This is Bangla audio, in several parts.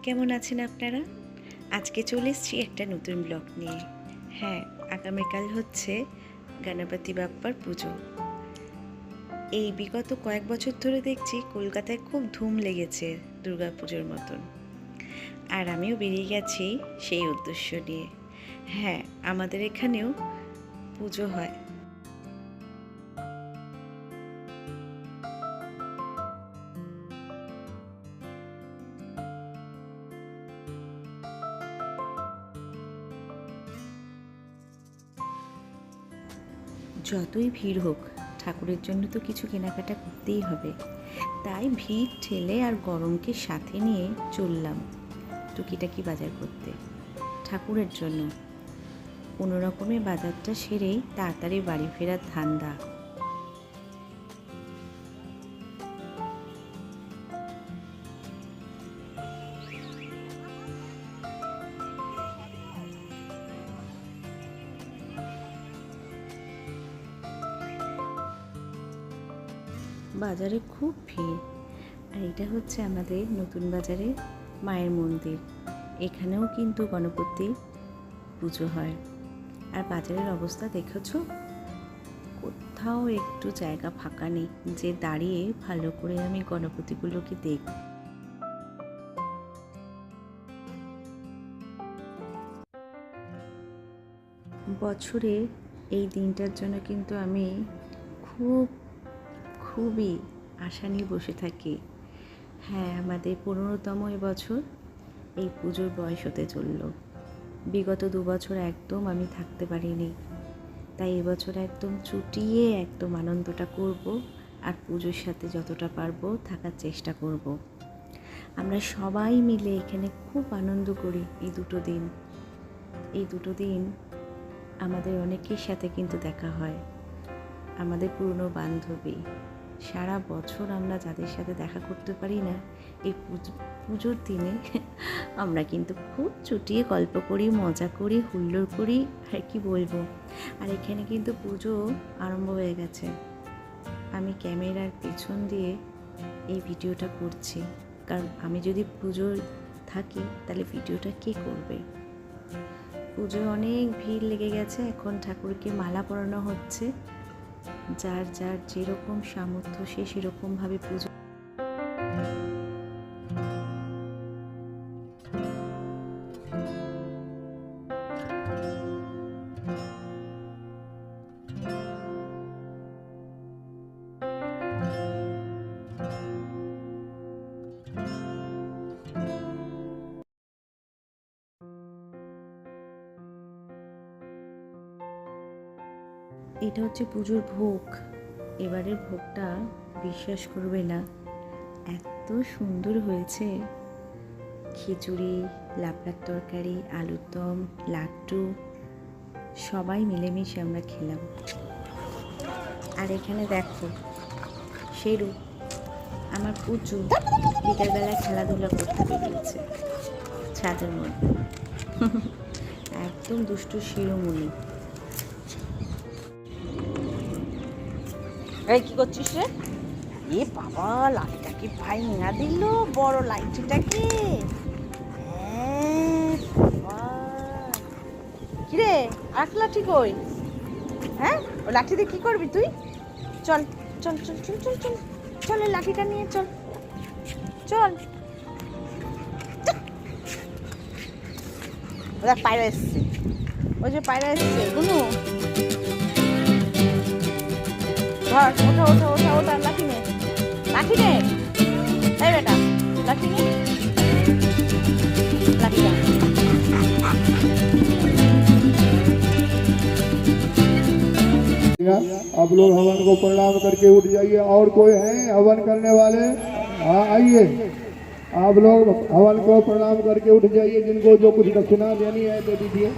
কেমন আছেন আপনারা? আজকে চলে এসেছি একটা নতুন ব্লগ নিয়ে। হ্যাঁ, আগামীকাল হচ্ছে গণপতি বাপ্পার পুজো। এই বিগত কয়েক বছর ধরে দেখছি কলকাতায় খুব ধুম লেগেছে দুর্গা পুজোর মতন, আর আমিও বেরিয়ে গেছি সেই উদ্দেশ্য নিয়ে। হ্যাঁ, আমাদের এখানেও পুজো হয়। যতই ভিড় হোক, ঠাকুরের জন্য তো কিছু কেনাকাটা করতেই হবে। তাই ভিড় ঠেলে আর গরমকে সাথে নিয়ে চললাম টুকিটাকি বাজার করতে ঠাকুরের জন্য। কোনো রকমে বাজারটা সেরেই তাড়াতাড়ি বাড়ি ফেরার ধান্দা। বাজারে খুব ভিড়। আর এটা হচ্ছে আমাদের নতুন বাজারে মায়ের মন্দির। এখানেও কিন্তু গণপতি পুজো হয়। আর বাজারের অবস্থা দেখেছো, কোথাও একটু জায়গা ফাঁকা নেই যে দাঁড়িয়ে ভালো করে আমি গণপতিগুলোকে দেখব। বছরে এই দিনটার জন্য কিন্তু আমি খুবই আশা নিয়ে বসে থাকি। হ্যাঁ, আমাদের 15তম এবছর এই পুজোর বয়স হতে চলল। বিগত 2 বছর একদম আমি থাকতে পারিনি, তাই এবছর একদম চুটিয়ে একদম আনন্দটা করব, আর পুজোর সাথে যতটা পারবো থাকার চেষ্টা করব। আমরা সবাই মিলে এখানে খুব আনন্দ করি এই দুটো দিন আমাদের অনেকের সাথে কিন্তু দেখা হয়। আমাদের পুরনো বান্ধবী, সারা বছর আমরা যাদের সাথে দেখা করতে পারি না, এই পুজোর দিনে আমরা কিন্তু খুব চুটিয়ে গল্প করি, মজা করি, হুল্লোড় করি, আর কি বলবো। আর এখানে কিন্তু পুজো আরম্ভ হয়ে গেছে। আমি ক্যামেরার পেছন দিয়ে এই ভিডিওটা করছি, কারণ আমি যদি পুজোয় থাকি তাহলে ভিডিওটা কে করবে। পুজোয় অনেক ভিড় লেগে গেছে। এখন ঠাকুরকে মালা পরানো হচ্ছে। যার যার যেরকম সামর্থ্য সে সেরকমভাবে পুজো। এটা হচ্ছে পুজোর ভোগ। এবারের ভোগটা বিশ্বাস করবে না, এত সুন্দর হয়েছে। খিচুড়ি, লাবড়ার তরকারি, আলুর দম, লাড্ডু সবাই মিলেমিশে আমরা খেলাম। আর এখানে দেখো শেরু, আমার পুচু বিকালবেলায় খেলাধুলা করতে বেরিয়েছে ছাদের মধ্যে। একদম দুষ্টু শিরোমণি। এই কি করছিস রে? এ বাবা, লাঠিটাকে ভাঙা দিল বড় লাঠিটাকে। কিরে, আর লাঠি কই? হ্যাঁ, ও লাঠি দিয়ে কি করবি তুই? চল চল চল চল চল চল চল, এই লাঠিটা নিয়ে চল চল। ওরা পায়রা এসছে, ওই যে পায়রা এসছে। গুনু ধর, ওঠা ওঠা ওঠা ওঠা, লাঠি নে, লাঠি নে। এই বেটা, লাঠি নে, লাঠিটা। आप लोग हवन को प्रणाम करके उठ जाइए। और कोई है हवन करने वाले? हाँ आइए, आप लोग हवन को प्रणाम करके उठ जाइए। जिनको जो कुछ दक्षिणा देनी है दे दीजिए।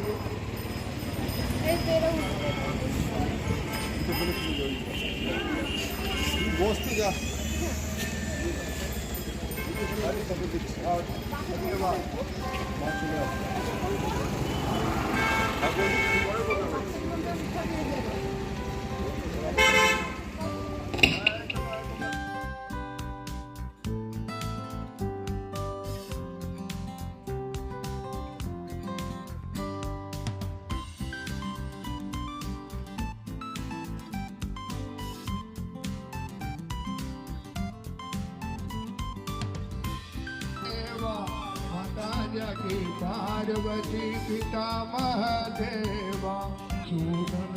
की पार्वती पिता महादेवा सूदन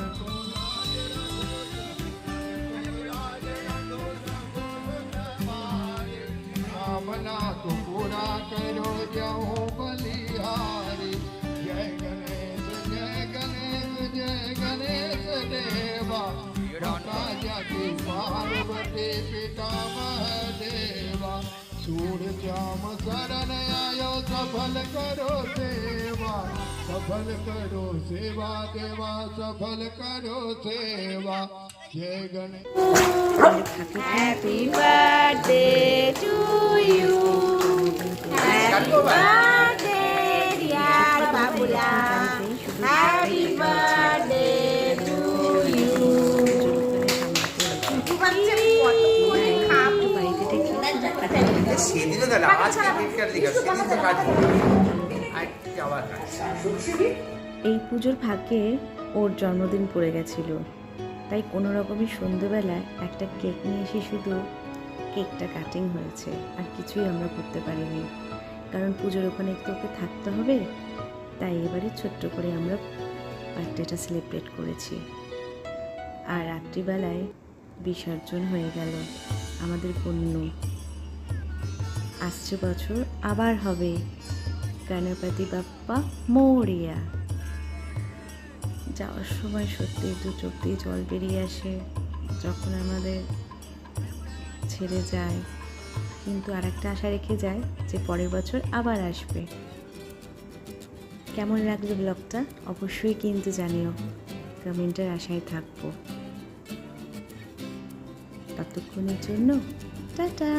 कामना तो पूरा करो जाओ बलिहारी। जय गणेश जय गणेश जय गणेश देवा। माता की पार्वती पिता महादेवा सूर्य श्याम शरण आयो सफल करो सेवा। सफल करो सेवा देवा सफल करो सेवा। जय Ganesh. Happy birthday to you, happy birthday dear Babula, happy birthday to you. সেদিনও গেল আজকে কেক কাটলি সেদিন তো কাটবো আবার এই পুজোর ভাগ্যে ওর জন্মদিন পড়ে গেছিল, তাই কোনো রকমই সন্ধেবেলায় একটা কেক নিয়ে এসে শুধু কেকটা কাটিং হয়েছে, আর কিছুই আমরা করতে পারিনি। কারণ পুজোর ওখানে একটু ওকে থাকতে হবে, তাই এবারে ছোট্ট করে আমরা বার্থডেটা সেলিব্রেট করেছি। আর রাত্রিবেলায় বিসর্জন হয়ে গেল আমাদের পুণ্য। আসছে বছর আবার হবে গণপতি বাপ্পা মোরিয়া। যাওয়ার সময় সত্যি দু চোখ দিয়ে জল বেরিয়ে আসে যখন আমাদের ছেড়ে যায়, কিন্তু আর একটা আশা রেখে যায় যে পরের বছর আবার আসবে। কেমন লাগলো ব্লগটা অবশ্যই কিন্তু জানিও, কমেন্টের আশায় থাকবো। ততক্ষণের জন্য টাটা।